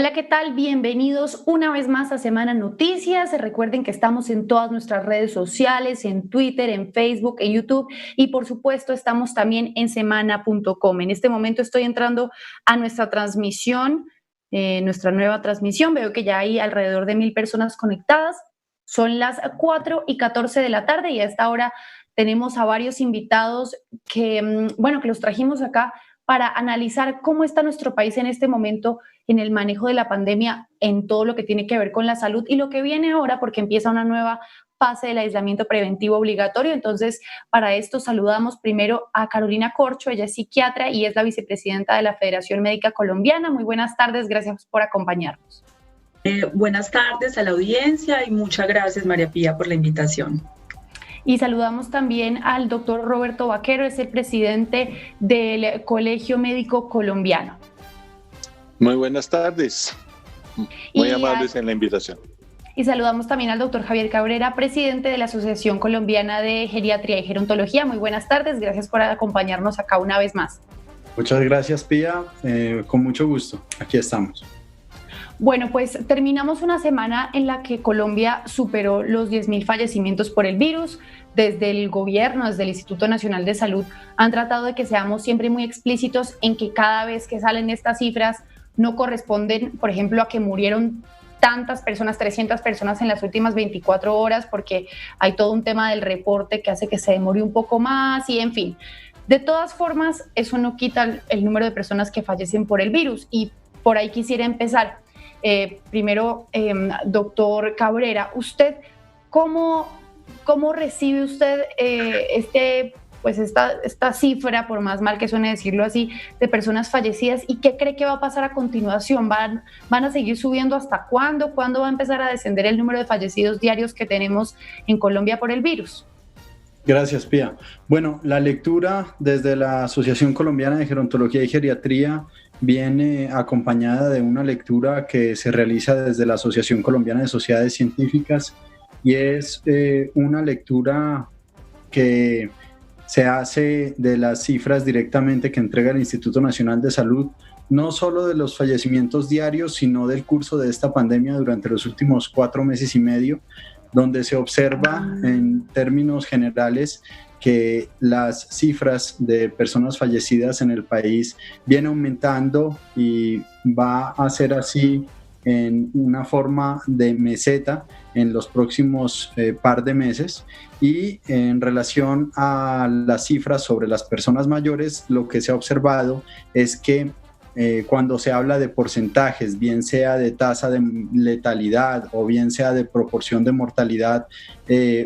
Hola, ¿qué tal? Bienvenidos una vez más a Semana Noticias. Recuerden que estamos en todas nuestras redes sociales, en Twitter, en Facebook, en YouTube y por supuesto estamos también en semana.com. En este momento estoy entrando a nuestra transmisión, nuestra nueva transmisión. Veo que ya hay alrededor de 1,000 personas conectadas. Son las 4:14 de la tarde y a esta hora tenemos a varios invitados que los trajimos acá para analizar cómo está nuestro país en este momento en el manejo de la pandemia, en todo lo que tiene que ver con la salud y lo que viene ahora, porque empieza una nueva fase del aislamiento preventivo obligatorio. Entonces, para esto saludamos primero a Carolina Corcho. Ella es psiquiatra y es la vicepresidenta de la Federación Médica Colombiana. Muy buenas tardes, gracias por acompañarnos. Buenas tardes a la audiencia y muchas gracias, María Pía, por la invitación. Y saludamos también al doctor Roberto Vaquero, es el presidente del Colegio Médico Colombiano. Muy buenas tardes, muy amables en la invitación. Y saludamos también al doctor Javier Cabrera, presidente de la Asociación Colombiana de Geriatría y Gerontología. Muy buenas tardes, gracias por acompañarnos acá una vez más. Muchas gracias, Pía, con mucho gusto, aquí estamos. Bueno, pues terminamos una semana en la que Colombia superó los 10,000 fallecimientos por el virus. Desde el gobierno, desde el Instituto Nacional de Salud, han tratado de que seamos siempre muy explícitos en que cada vez que salen estas cifras no corresponden, por ejemplo, a que murieron tantas personas, 300 personas en las últimas 24 horas, porque hay todo un tema del reporte que hace que se demore un poco más y en fin. De todas formas, eso no quita el número de personas que fallecen por el virus y por ahí quisiera empezar. Primero, doctor Cabrera, ¿usted cómo recibe usted esta cifra, por más mal que suene decirlo así, de personas fallecidas y qué cree que va a pasar a continuación? ¿Van a seguir subiendo hasta cuándo? ¿Cuándo va a empezar a descender el número de fallecidos diarios que tenemos en Colombia por el virus? Gracias, Pía. Bueno, la lectura desde la Asociación Colombiana de Gerontología y Geriatría viene acompañada de una lectura que se realiza desde la Asociación Colombiana de Sociedades Científicas y es una lectura que se hace de las cifras directamente que entrega el Instituto Nacional de Salud, no solo de los fallecimientos diarios, sino del curso de esta pandemia durante los últimos 4 meses y medio, donde se observa en términos generales que las cifras de personas fallecidas en el país vienen aumentando y va a ser así en una forma de meseta en los próximos par de meses. Y en relación a las cifras sobre las personas mayores, lo que se ha observado es que cuando se habla de porcentajes, bien sea de tasa de letalidad o bien sea de proporción de mortalidad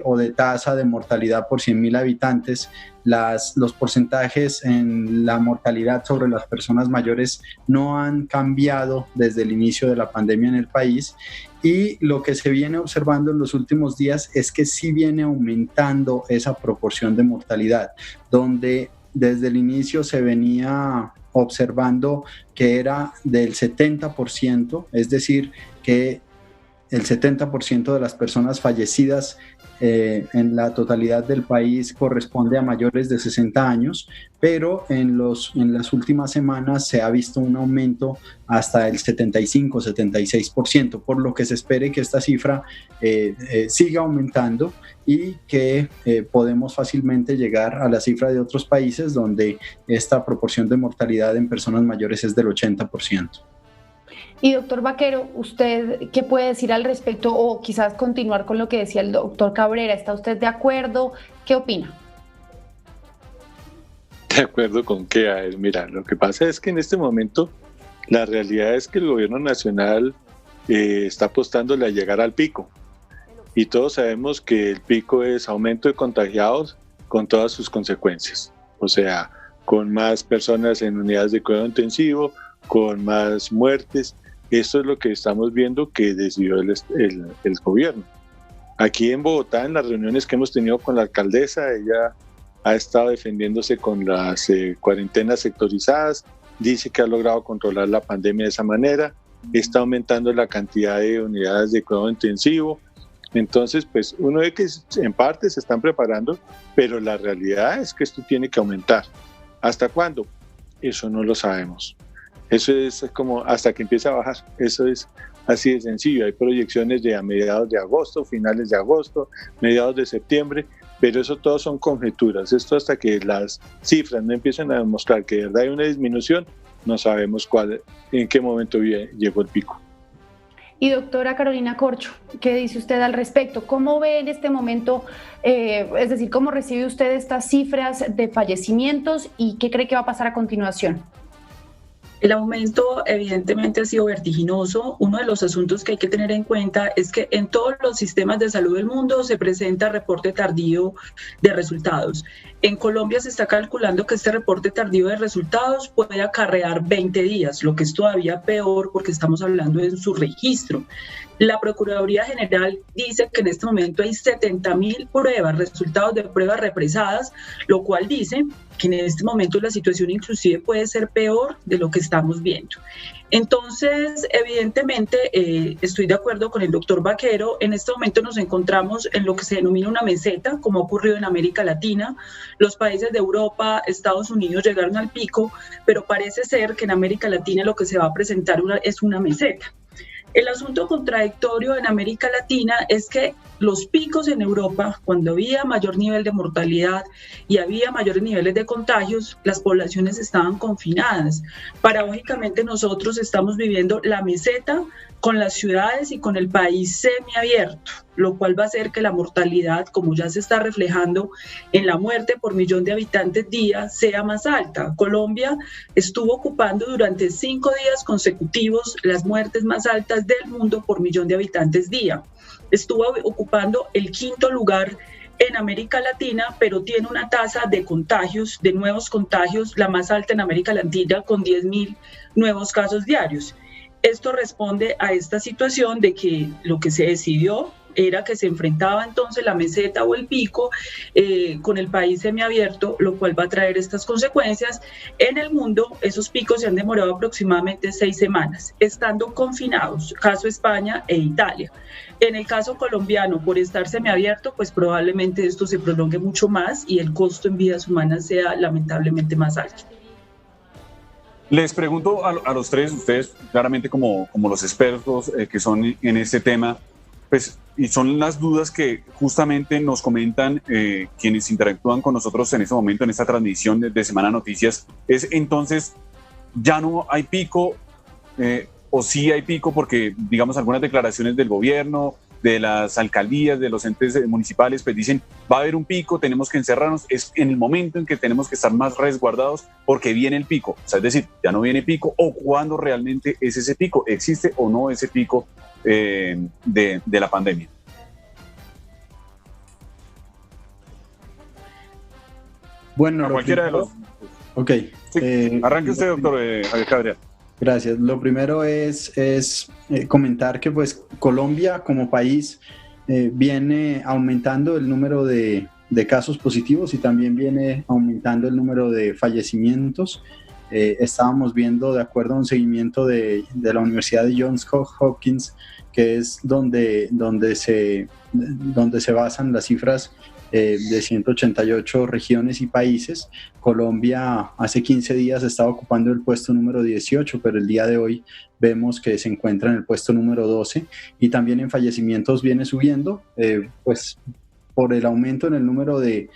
o de tasa de mortalidad por 100,000 habitantes, los porcentajes en la mortalidad sobre las personas mayores no han cambiado desde el inicio de la pandemia en el país. Y lo que se viene observando en los últimos días es que sí viene aumentando esa proporción de mortalidad, donde desde el inicio se venía observando que era del 70%, es decir, que el 70% de las personas fallecidas en la totalidad del país corresponde a mayores de 60 años, pero en las últimas semanas se ha visto un aumento hasta el 75-76%, por lo que se espere que esta cifra siga aumentando y que podemos fácilmente llegar a la cifra de otros países donde esta proporción de mortalidad en personas mayores es del 80%. Y doctor Vaquero, ¿usted qué puede decir al respecto o quizás continuar con lo que decía el doctor Cabrera? ¿Está usted de acuerdo? ¿Qué opina? ¿De acuerdo con qué? A ver, mira, lo que pasa es que en este momento la realidad es que el gobierno nacional está apostándole a llegar al pico. Y todos sabemos que el pico es aumento de contagiados con todas sus consecuencias. O sea, con más personas en unidades de cuidado intensivo, con más muertes. Esto es lo que estamos viendo que decidió el gobierno. Aquí en Bogotá, en las reuniones que hemos tenido con la alcaldesa, ella ha estado defendiéndose con las cuarentenas sectorizadas, dice que ha logrado controlar la pandemia de esa manera, está aumentando la cantidad de unidades de cuidado intensivo. Entonces, pues uno ve que en parte se están preparando, pero la realidad es que esto tiene que aumentar. ¿Hasta cuándo? Eso no lo sabemos. Eso es como hasta que empiece a bajar. Eso es así de sencillo. Hay proyecciones de a mediados de agosto, finales de agosto, mediados de septiembre, pero eso todo son conjeturas. Esto hasta que las cifras no empiecen a demostrar que de verdad hay una disminución, no sabemos en qué momento llegó el pico. Y doctora Carolina Corcho, ¿qué dice usted al respecto? ¿Cómo ve en este momento, es decir, cómo recibe usted estas cifras de fallecimientos y qué cree que va a pasar a continuación? El aumento evidentemente ha sido vertiginoso. Uno de los asuntos que hay que tener en cuenta es que en todos los sistemas de salud del mundo se presenta reporte tardío de resultados. En Colombia se está calculando que este reporte tardío de resultados puede acarrear 20 días, lo que es todavía peor porque estamos hablando de su registro. La Procuraduría General dice que en este momento hay 70.000 pruebas, resultados de pruebas represadas, lo cual dice que en este momento la situación inclusive puede ser peor de lo que estamos viendo. Entonces, evidentemente, estoy de acuerdo con el doctor Vaquero. En este momento nos encontramos en lo que se denomina una meseta, como ha ocurrido en América Latina. Los países de Europa, Estados Unidos llegaron al pico, pero parece ser que en América Latina lo que se va a presentar es una meseta. El asunto contradictorio en América Latina es que los picos en Europa, cuando había mayor nivel de mortalidad y había mayores niveles de contagios, las poblaciones estaban confinadas. Paradójicamente nosotros estamos viviendo la meseta con las ciudades y con el país semiabierto, lo cual va a hacer que la mortalidad, como ya se está reflejando en la muerte por millón de habitantes día, sea más alta. Colombia estuvo ocupando durante 5 días consecutivos las muertes más altas del mundo por millón de habitantes día. Estuvo ocupando el 5º lugar en América Latina, pero tiene una tasa de contagios, de nuevos contagios, la más alta en América Latina, con 10.000 nuevos casos diarios. Esto responde a esta situación de que lo que se decidió era que se enfrentaba entonces la meseta o el pico con el país semiabierto, lo cual va a traer estas consecuencias. En el mundo, esos picos se han demorado aproximadamente 6 semanas, estando confinados, caso España e Italia. En el caso colombiano, por estar semiabierto, pues probablemente esto se prolongue mucho más y el costo en vidas humanas sea lamentablemente más alto. Les pregunto a los tres, ustedes claramente como los expertos que son en este tema, pues, y son las dudas que justamente nos comentan quienes interactúan con nosotros en este momento, en esta transmisión de Semana Noticias, es entonces, ¿ya no hay pico o sí hay pico? Porque, digamos, algunas declaraciones del gobierno, de las alcaldías, de los entes municipales, pues dicen, va a haber un pico, tenemos que encerrarnos, es en el momento en que tenemos que estar más resguardados porque viene el pico, o sea, es decir, ya no viene pico, o cuándo realmente es ese pico, existe o no ese pico de la pandemia. Bueno, a cualquiera de los... Ok. Sí. Arranque usted, doctor Javier Cabrera. Gracias. Lo primero es comentar que pues Colombia como país viene aumentando el número de casos positivos y también viene aumentando el número de fallecimientos. Estábamos viendo, de acuerdo a un seguimiento de la Universidad de Johns Hopkins, que es donde se basan las cifras de 188 regiones y países. Colombia hace 15 días estaba ocupando el puesto número 18, pero el día de hoy vemos que se encuentra en el puesto número 12 y también en fallecimientos viene subiendo, pues por el aumento en el número de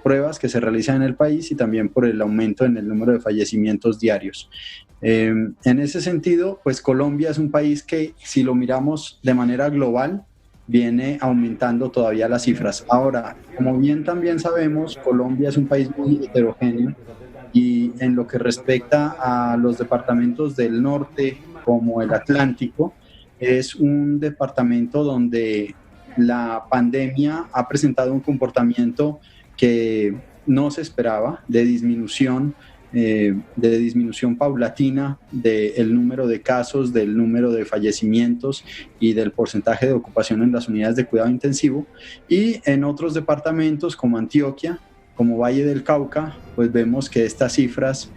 pruebas que se realizan en el país y también por el aumento en el número de fallecimientos diarios. En ese sentido, pues Colombia es un país que, si lo miramos de manera global, viene aumentando todavía las cifras. Ahora, como bien también sabemos, Colombia es un país muy heterogéneo y en lo que respecta a los departamentos del norte, como el Atlántico, es un departamento donde la pandemia ha presentado un comportamiento que no se esperaba, de disminución paulatina del número de casos, del número de fallecimientos y del porcentaje de ocupación en las unidades de cuidado intensivo. Y en otros departamentos como Antioquia, como Valle del Cauca, pues vemos que estas cifras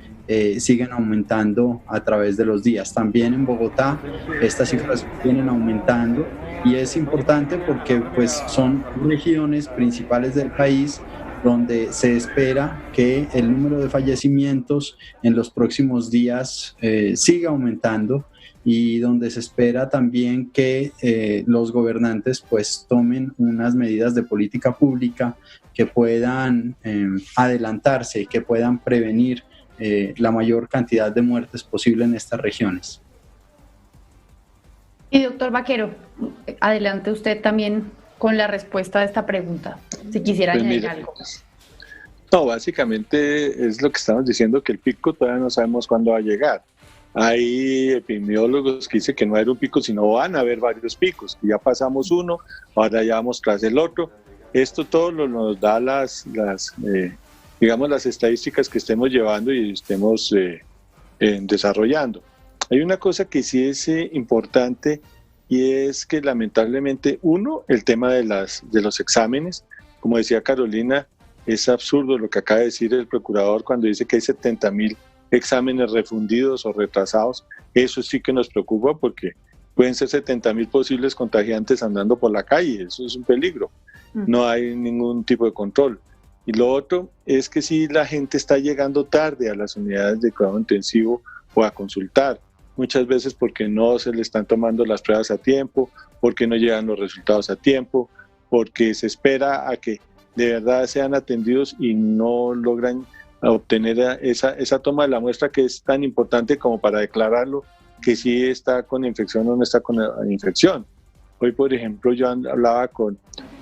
siguen aumentando a través de los días. También en Bogotá estas cifras vienen aumentando y es importante porque pues son regiones principales del país donde se espera que el número de fallecimientos en los próximos días siga aumentando, y donde se espera también que los gobernantes pues tomen unas medidas de política pública que puedan adelantarse y que puedan prevenir la mayor cantidad de muertes posible en estas regiones. Y doctor Vaquero, adelante usted también con la respuesta a esta pregunta, si quisiera añadir algo. No, básicamente es lo que estamos diciendo, que el pico todavía no sabemos cuándo va a llegar. Hay epidemiólogos que dicen que no va a haber un pico, sino van a haber varios picos. Ya pasamos uno, ahora ya vamos tras el otro. Esto todo nos da las estadísticas que estemos llevando y estemos desarrollando. Hay una cosa que sí es importante, y es que lamentablemente, el tema de los exámenes, como decía Carolina, es absurdo lo que acaba de decir el procurador cuando dice que hay 70,000 exámenes refundidos o retrasados. Eso sí que nos preocupa, porque pueden ser 70,000 posibles contagiantes andando por la calle. Eso es un peligro. No hay ningún tipo de control. Y lo otro es que si la gente está llegando tarde a las unidades de cuidado intensivo o a consultar, muchas veces porque no se le están tomando las pruebas a tiempo, porque no llegan los resultados a tiempo, porque se espera a que de verdad sean atendidos y no logran obtener esa toma de la muestra, que es tan importante como para declararlo que sí está con infección o no está con infección. Hoy, por ejemplo, yo hablaba con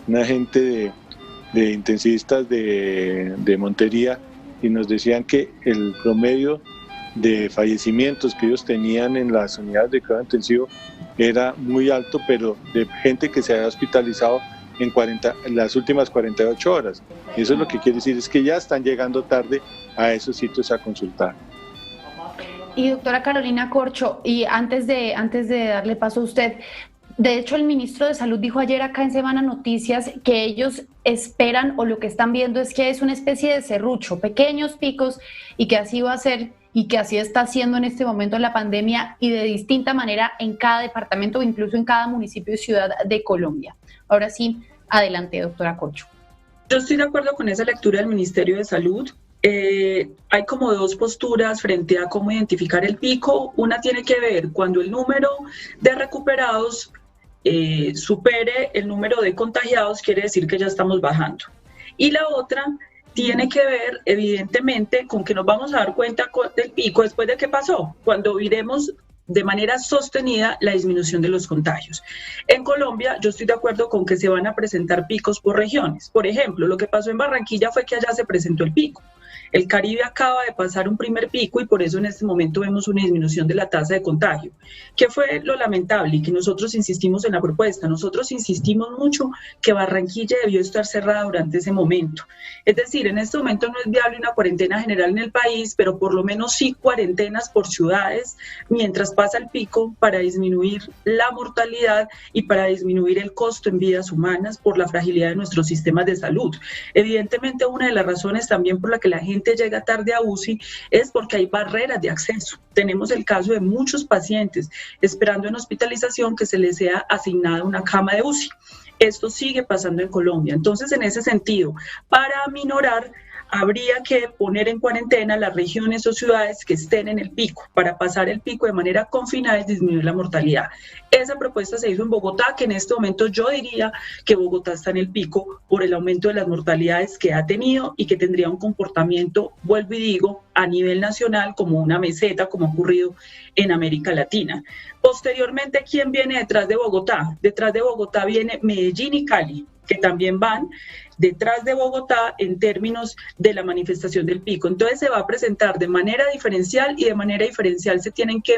una gente de intensivistas de Montería, y nos decían que el promedio de fallecimientos que ellos tenían en las unidades de cuidado intensivo era muy alto, pero de gente que se había hospitalizado en las últimas 48 horas. Y eso es lo que quiere decir, es que ya están llegando tarde a esos sitios a consultar. Y doctora Carolina Corcho, y antes de darle paso a usted, de hecho el ministro de Salud dijo ayer acá en Semana Noticias que ellos esperan, o lo que están viendo es que es una especie de serrucho, pequeños picos, y que así va a ser, y que así está haciendo en este momento la pandemia, y de distinta manera en cada departamento o incluso en cada municipio y ciudad de Colombia. Ahora sí, adelante, doctora Corcho. Yo estoy de acuerdo con esa lectura del Ministerio de Salud. Hay como dos posturas frente a cómo identificar el pico. Una tiene que ver cuando el número de recuperados supere el número de contagiados, quiere decir que ya estamos bajando. Y la otra tiene que ver, evidentemente, con que nos vamos a dar cuenta del pico después de qué pasó, cuando viremos de manera sostenida la disminución de los contagios. En Colombia, yo estoy de acuerdo con que se van a presentar picos por regiones. Por ejemplo, lo que pasó en Barranquilla fue que allá se presentó el pico. El Caribe acaba de pasar un primer pico y por eso en este momento vemos una disminución de la tasa de contagio. ¿Qué fue lo lamentable? Y que nosotros insistimos en la propuesta. Nosotros insistimos mucho que Barranquilla debió estar cerrada durante ese momento. Es decir, en este momento no es viable una cuarentena general en el país, pero por lo menos sí cuarentenas por ciudades mientras pasa el pico, para disminuir la mortalidad y para disminuir el costo en vidas humanas por la fragilidad de nuestros sistemas de salud. Evidentemente, una de las razones también por la que la gente llega tarde a UCI es porque hay barreras de acceso. Tenemos el caso de muchos pacientes esperando en hospitalización que se les sea asignada una cama de UCI. Esto sigue pasando en Colombia. Entonces, en ese sentido, para aminorar, habría que poner en cuarentena las regiones o ciudades que estén en el pico, para pasar el pico de manera confinada y disminuir la mortalidad. Esa propuesta se hizo en Bogotá, que en este momento yo diría que Bogotá está en el pico por el aumento de las mortalidades que ha tenido y que tendría un comportamiento, vuelvo y digo, a nivel nacional como una meseta, como ha ocurrido en América Latina. Posteriormente, ¿quién viene detrás de Bogotá? Detrás de Bogotá viene Medellín y Cali, que también van detrás de Bogotá en términos de la manifestación del pico. Entonces se va a presentar de manera diferencial y de manera diferencial se tienen que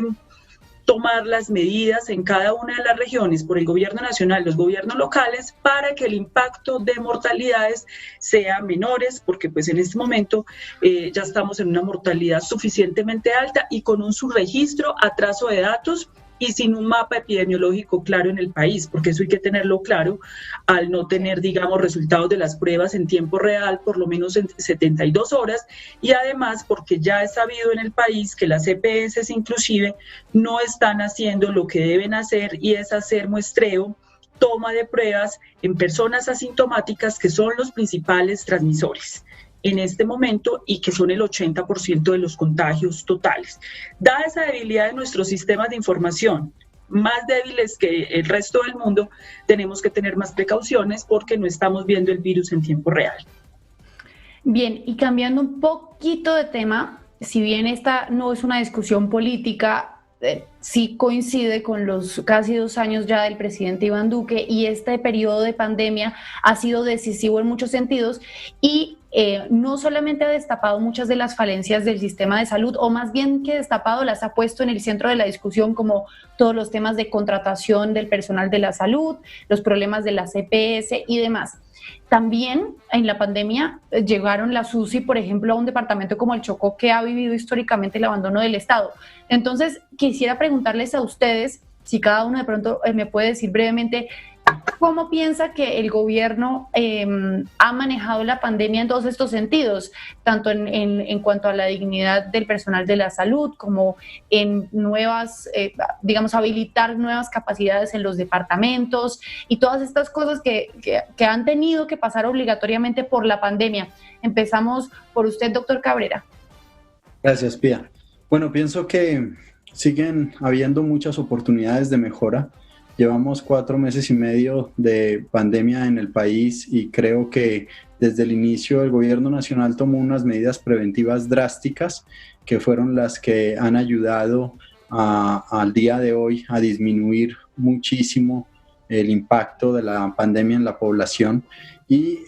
tomar las medidas en cada una de las regiones por el gobierno nacional, los gobiernos locales, para que el impacto de mortalidades sea menores, porque pues en este momento ya estamos en una mortalidad suficientemente alta y con un subregistro, atraso de datos y sin un mapa epidemiológico claro en el país, porque eso hay que tenerlo claro al no tener, digamos, resultados de las pruebas en tiempo real, por lo menos en 72 horas, y además porque ya es sabido en el país que las EPS inclusive no están haciendo lo que deben hacer, y es hacer muestreo toma de pruebas en personas asintomáticas que son los principales transmisores en este momento y que son el 80% de los contagios totales. Dada esa debilidad de nuestros sistemas de información, más débiles que el resto del mundo, tenemos que tener más precauciones porque no estamos viendo el virus en tiempo real. Bien, y cambiando un poquito de tema, si bien esta no es una discusión política, sí coincide con los casi 2 años ya del presidente Iván Duque, y este periodo de pandemia ha sido decisivo en muchos sentidos y no solamente ha destapado muchas de las falencias del sistema de salud, o más bien que destapado las ha puesto en el centro de la discusión, como todos los temas de contratación del personal de la salud, los problemas de la EPS y demás. También en la pandemia llegaron las UCI, por ejemplo, a un departamento como el Chocó, que ha vivido históricamente el abandono del Estado. Entonces, quisiera preguntarles a ustedes, si cada uno de pronto me puede decir brevemente, ¿cómo piensa que el gobierno ha manejado la pandemia en todos estos sentidos, tanto en cuanto a la dignidad del personal de la salud, como en nuevas, habilitar nuevas capacidades en los departamentos y todas estas cosas que han tenido que pasar obligatoriamente por la pandemia? Empezamos por usted, doctor Cabrera. Gracias, Pía. Bueno, pienso que siguen habiendo muchas oportunidades de mejora. Llevamos 4 meses y medio de pandemia en el país y creo que desde el inicio el gobierno nacional tomó unas medidas preventivas drásticas que fueron las que han ayudado al día de hoy a disminuir muchísimo el impacto de la pandemia en la población, y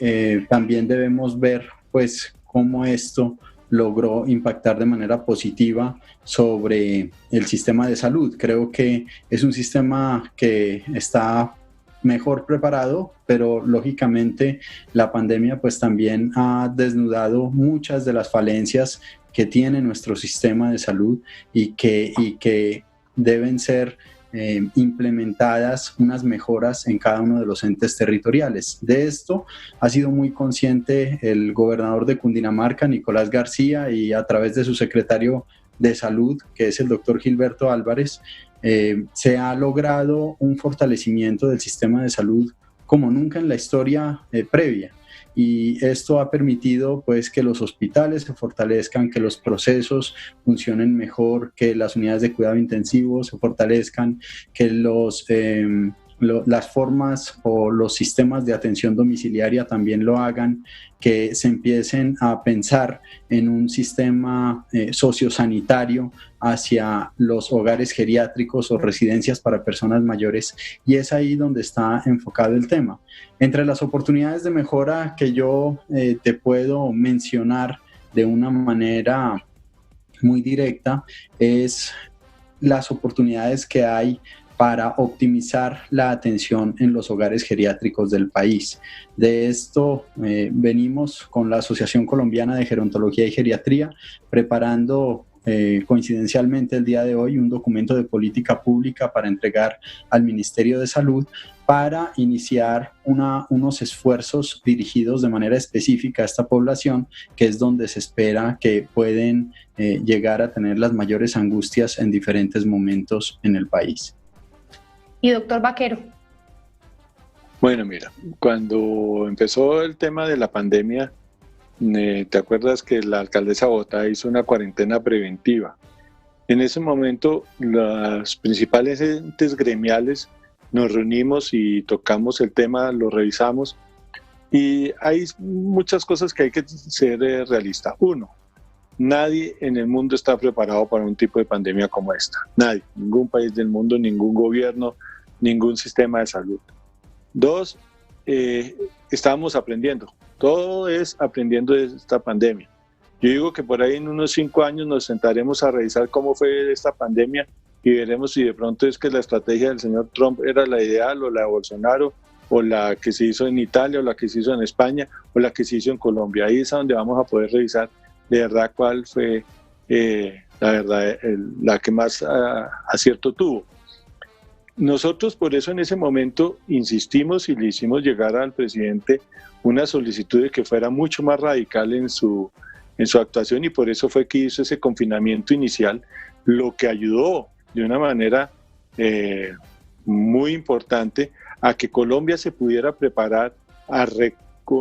también debemos ver pues cómo esto logró impactar de manera positiva sobre el sistema de salud. Creo que es un sistema que está mejor preparado, pero lógicamente la pandemia pues también ha desnudado muchas de las falencias que tiene nuestro sistema de salud y que deben ser implementadas unas mejoras en cada uno de los entes territoriales. De esto ha sido muy consciente el gobernador de Cundinamarca, Nicolás García, y a través de su secretario de Salud, que es el doctor Gilberto Álvarez, se ha logrado un fortalecimiento del sistema de salud como nunca en la historia previa. Y esto ha permitido pues que los hospitales se fortalezcan, que los procesos funcionen mejor, que las unidades de cuidado intensivo se fortalezcan, que las formas o los sistemas de atención domiciliaria también lo hagan, que se empiecen a pensar en un sistema sociosanitario hacia los hogares geriátricos o residencias para personas mayores, y es ahí donde está enfocado el tema. Entre las oportunidades de mejora que yo te puedo mencionar de una manera muy directa es las oportunidades que hay para optimizar la atención en los hogares geriátricos del país. De esto venimos con la Asociación Colombiana de Gerontología y Geriatría preparando coincidencialmente el día de hoy un documento de política pública para entregar al Ministerio de Salud para iniciar unos esfuerzos dirigidos de manera específica a esta población, que es donde se espera que pueden llegar a tener las mayores angustias en diferentes momentos en el país. Y doctor Vaquero. Bueno, mira, cuando empezó el tema de la pandemia, ¿te acuerdas que la alcaldesa Bogotá hizo una cuarentena preventiva? En ese momento, los principales entes gremiales nos reunimos y tocamos el tema, lo revisamos, y hay muchas cosas que hay que ser realistas. Uno, nadie en el mundo está preparado para un tipo de pandemia como esta. Nadie, ningún país del mundo, ningún gobierno, ningún sistema de salud. Dos, estábamos aprendiendo. Todo es aprendiendo de esta pandemia. Yo digo que por ahí en unos 5 años nos sentaremos a revisar cómo fue esta pandemia y veremos si de pronto es que la estrategia del señor Trump era la ideal, o la de Bolsonaro, o la que se hizo en Italia, o la que se hizo en España, o la que se hizo en Colombia. Ahí es a donde vamos a poder revisar de verdad cuál fue la que más acierto tuvo. Nosotros por eso en ese momento insistimos y le hicimos llegar al presidente una solicitud de que fuera mucho más radical en su actuación, y por eso fue que hizo ese confinamiento inicial, lo que ayudó de una manera muy importante a que Colombia se pudiera preparar a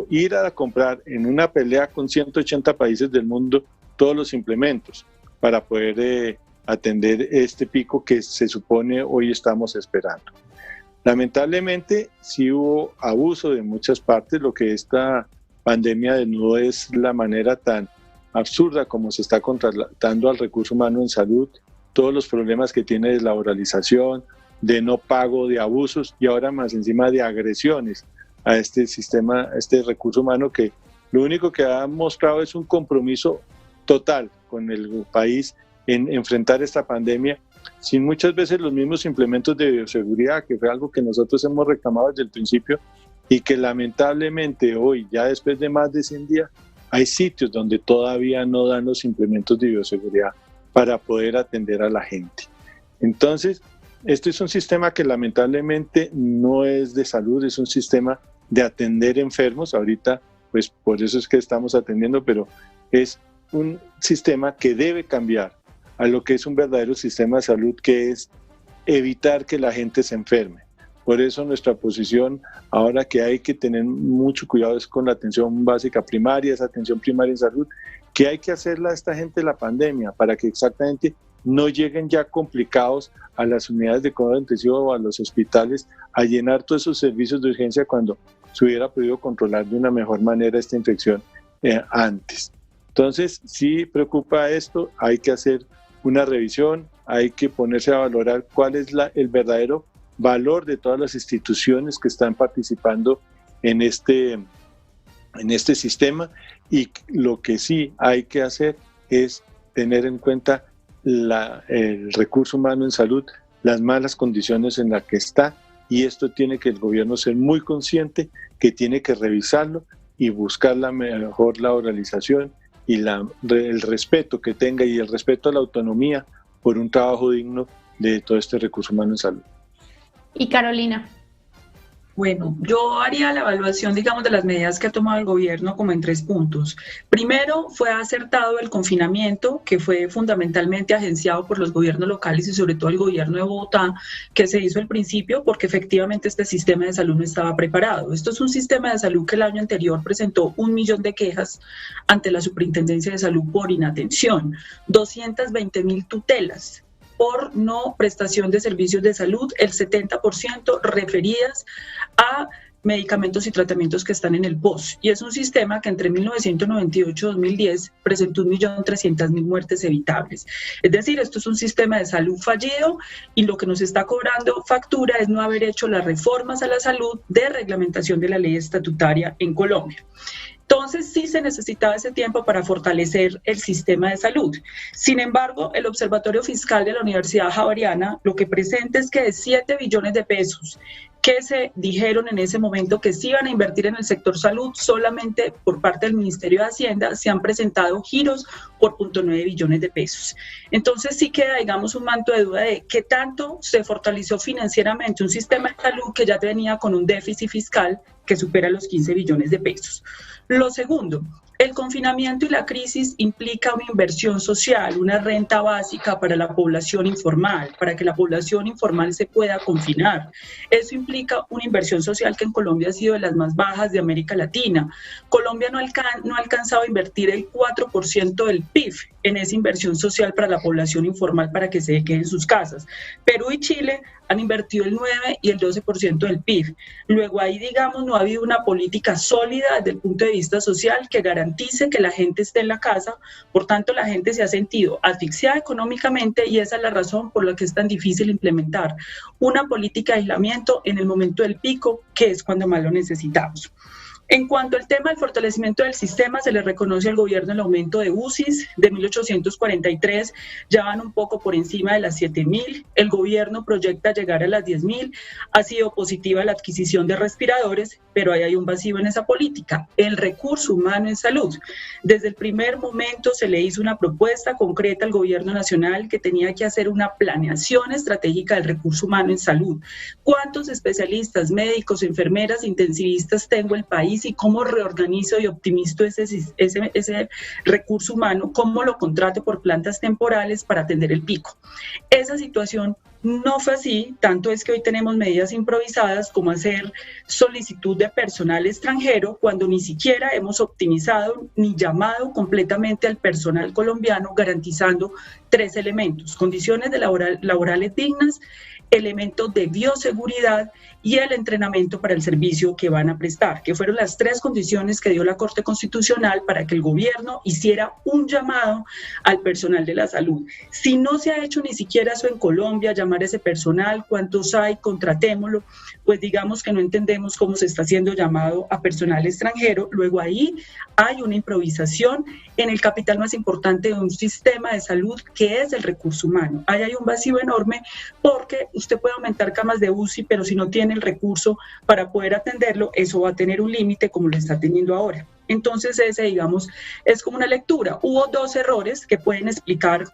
ir a comprar en una pelea con 180 países del mundo todos los implementos para poder atender este pico que se supone hoy estamos esperando. Lamentablemente sí hubo abuso de muchas partes. Lo que esta pandemia desnudó es la manera tan absurda como se está contratando al recurso humano en salud, todos los problemas que tiene de laboralización, de no pago, de abusos y ahora más encima de agresiones a este sistema, a este recurso humano que lo único que ha mostrado es un compromiso total con el país en enfrentar esta pandemia sin muchas veces los mismos implementos de bioseguridad, que fue algo que nosotros hemos reclamado desde el principio y que lamentablemente hoy, ya después de más de 100 días, hay sitios donde todavía no dan los implementos de bioseguridad para poder atender a la gente. Entonces, esto es un sistema que lamentablemente no es de salud, es un sistema de atender enfermos. Ahorita, pues por eso es que estamos atendiendo, pero es un sistema que debe cambiar a lo que es un verdadero sistema de salud, que es evitar que la gente se enferme. Por eso nuestra posición ahora que hay que tener mucho cuidado es con la atención básica primaria, esa atención primaria en salud, que hay que hacerla a esta gente de la pandemia para que exactamente no lleguen ya complicados a las unidades de cuidado intensivo o a los hospitales a llenar todos esos servicios de urgencia cuando se hubiera podido controlar de una mejor manera esta infección antes. Entonces, sí preocupa esto, hay que hacer una revisión, hay que ponerse a valorar cuál es el verdadero valor de todas las instituciones que están participando en este sistema, y lo que sí hay que hacer es tener en cuenta el recurso humano en salud, las malas condiciones en las que está, y esto tiene que el gobierno ser muy consciente que tiene que revisarlo y buscar la mejor laboralización y el respeto que tenga y el respeto a la autonomía por un trabajo digno de todo este recurso humano en salud. Y Carolina. Bueno, yo haría la evaluación, digamos, de las medidas que ha tomado el gobierno como en 3 puntos. Primero, fue acertado el confinamiento, que fue fundamentalmente agenciado por los gobiernos locales y sobre todo el gobierno de Bogotá, que se hizo al principio porque efectivamente este sistema de salud no estaba preparado. Esto es un sistema de salud que el año anterior presentó 1 millón de quejas ante la Superintendencia de Salud por inatención, 220.000 tutelas por no prestación de servicios de salud, el 70% referidas a medicamentos y tratamientos que están en el POS. Y es un sistema que entre 1998 y 2010 presentó 1.300.000 muertes evitables. Es decir, esto es un sistema de salud fallido y lo que nos está cobrando factura es no haber hecho las reformas a la salud de reglamentación de la ley estatutaria en Colombia. Entonces sí se necesitaba ese tiempo para fortalecer el sistema de salud. Sin embargo, el Observatorio Fiscal de la Universidad Javeriana lo que presenta es que de 7 billones de pesos que se dijeron en ese momento que se iban a invertir en el sector salud, solamente por parte del Ministerio de Hacienda se han presentado giros por 0.9 billones de pesos. Entonces sí queda, digamos, un manto de duda de qué tanto se fortaleció financieramente un sistema de salud que ya venía con un déficit fiscal que supera los 15 billones de pesos. Lo segundo, el confinamiento y la crisis implica una inversión social, una renta básica para la población informal, para que la población informal se pueda confinar. Eso implica una inversión social que en Colombia ha sido de las más bajas de América Latina. Colombia no ha alcanzado a invertir el 4% del PIB en esa inversión social para la población informal para que se quede en sus casas. Perú y Chile han invertido el 9 y el 12% del PIB. Luego ahí, digamos, no ha habido una política sólida desde el punto de vista social que garantice que la gente esté en la casa. Por tanto, la gente se ha sentido asfixiada económicamente y esa es la razón por la que es tan difícil implementar una política de aislamiento en el momento del pico, que es cuando más lo necesitamos. En cuanto al tema del fortalecimiento del sistema, se le reconoce al gobierno el aumento de UCIs de 1.843, ya van un poco por encima de las 7.000, el gobierno proyecta llegar a las 10.000, ha sido positiva la adquisición de respiradores, pero ahí hay un vacío en esa política, el recurso humano en salud. Desde el primer momento se le hizo una propuesta concreta al gobierno nacional que tenía que hacer una planeación estratégica del recurso humano en salud. ¿Cuántos especialistas, médicos, enfermeras, intensivistas tengo en el país? Y cómo reorganizo y optimizo ese recurso humano, cómo lo contrato por plantas temporales para atender el pico. Esa situación No fue así, tanto es que hoy tenemos medidas improvisadas como hacer solicitud de personal extranjero cuando ni siquiera hemos optimizado ni llamado completamente al personal colombiano, garantizando 3 elementos: condiciones laborales dignas, elementos de bioseguridad y el entrenamiento para el servicio que van a prestar, que fueron las 3 condiciones que dio la Corte Constitucional para que el gobierno hiciera un llamado al personal de la salud. Si no se ha hecho ni siquiera eso en Colombia, llamar a ese personal, cuántos hay, contratémoslo, pues digamos que no entendemos cómo se está haciendo llamado a personal extranjero. Luego ahí hay una improvisación en el capital más importante de un sistema de salud, que es el recurso humano. Ahí hay un vacío enorme, porque usted puede aumentar camas de UCI, pero si no tiene el recurso para poder atenderlo, eso va a tener un límite como lo está teniendo ahora. Entonces ese, digamos, es como una lectura. Hubo 2 errores que pueden explicar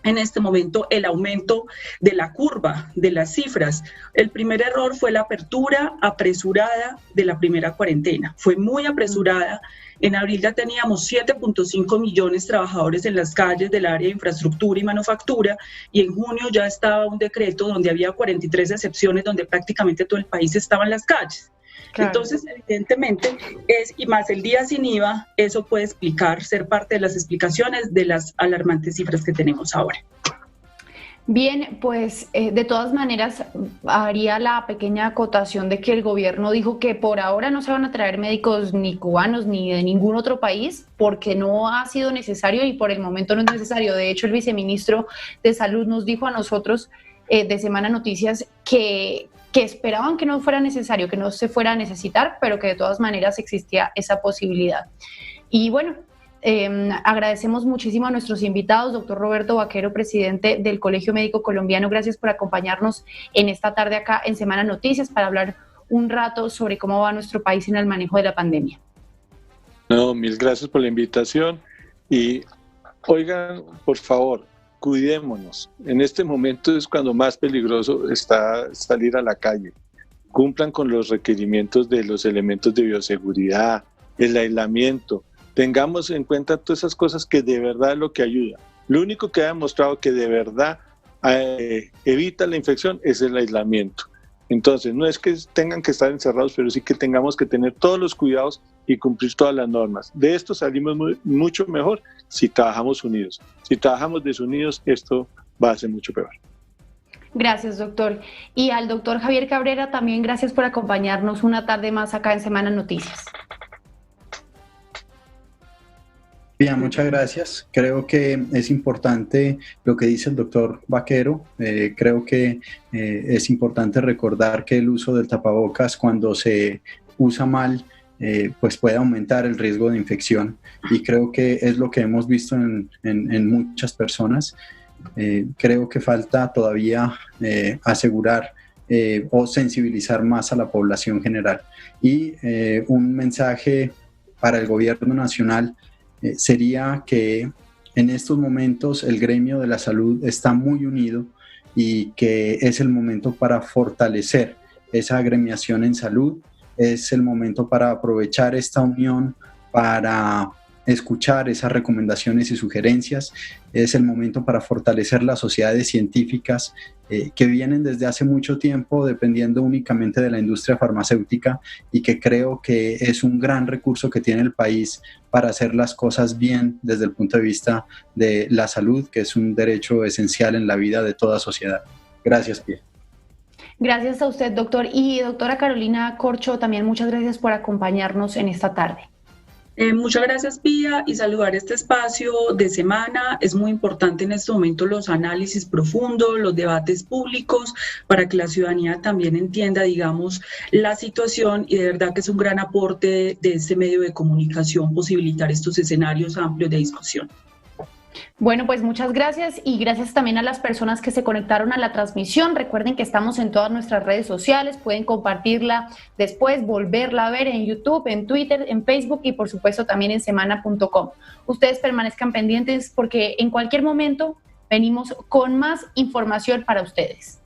en este momento el aumento de la curva, de las cifras. El primer error fue la apertura apresurada de la primera cuarentena. Fue muy apresurada. En abril ya teníamos 7.5 millones de trabajadores en las calles del área de infraestructura y manufactura, y en junio ya estaba un decreto donde había 43 excepciones, donde prácticamente todo el país estaba en las calles. Claro. Entonces, evidentemente, y más el día sin IVA, eso puede ser parte de las explicaciones de las alarmantes cifras que tenemos ahora. Bien, pues de todas maneras haría la pequeña acotación de que el gobierno dijo que por ahora no se van a traer médicos ni cubanos ni de ningún otro país, porque no ha sido necesario y por el momento no es necesario. De hecho, el viceministro de Salud nos dijo a nosotros de Semana Noticias que esperaban que no fuera necesario, que no se fuera a necesitar, pero que de todas maneras existía esa posibilidad. Y bueno, agradecemos muchísimo a nuestros invitados, doctor Roberto Vaquero, presidente del Colegio Médico Colombiano. Gracias por acompañarnos en esta tarde acá en Semana Noticias para hablar un rato sobre cómo va nuestro país en el manejo de la pandemia. No, mil gracias por la invitación y oigan, por favor, cuidémonos. En este momento es cuando más peligroso está salir a la calle. Cumplan con los requerimientos de los elementos de bioseguridad, el aislamiento. Tengamos en cuenta todas esas cosas que de verdad es lo que ayuda. Lo único que ha demostrado que de verdad evita la infección es el aislamiento. Entonces, no es que tengan que estar encerrados, pero sí que tengamos que tener todos los cuidados y cumplir todas las normas. De esto salimos mucho mejor si trabajamos unidos. Si trabajamos desunidos, esto va a ser mucho peor. Gracias, doctor. Y al doctor Javier Cabrera también gracias por acompañarnos una tarde más acá en Semana Noticias. Bien, muchas gracias. Creo que es importante lo que dice el doctor Vaquero. Creo que es importante recordar que el uso del tapabocas, cuando se usa mal, pues puede aumentar el riesgo de infección, y creo que es lo que hemos visto en muchas personas. Creo que falta todavía asegurar o sensibilizar más a la población general. Y un mensaje para el gobierno nacional sería que en estos momentos el gremio de la salud está muy unido y que es el momento para fortalecer esa agremiación en salud. Es el momento para aprovechar esta unión para escuchar esas recomendaciones y sugerencias. Es el momento para fortalecer las sociedades científicas que vienen desde hace mucho tiempo dependiendo únicamente de la industria farmacéutica, y que creo que es un gran recurso que tiene el país para hacer las cosas bien desde el punto de vista de la salud, que es un derecho esencial en la vida de toda sociedad. Gracias, Pia. Gracias a usted, doctor. Y doctora Carolina Corcho, también muchas gracias por acompañarnos en esta tarde. Muchas gracias, Pía, y saludar este espacio de semana. Es muy importante en este momento los análisis profundos, los debates públicos, para que la ciudadanía también entienda, digamos, la situación, y de verdad que es un gran aporte de este medio de comunicación posibilitar estos escenarios amplios de discusión. Bueno, pues muchas gracias, y gracias también a las personas que se conectaron a la transmisión. Recuerden que estamos en todas nuestras redes sociales, pueden compartirla después, volverla a ver en YouTube, en Twitter, en Facebook y por supuesto también en semana.com. Ustedes permanezcan pendientes porque en cualquier momento venimos con más información para ustedes.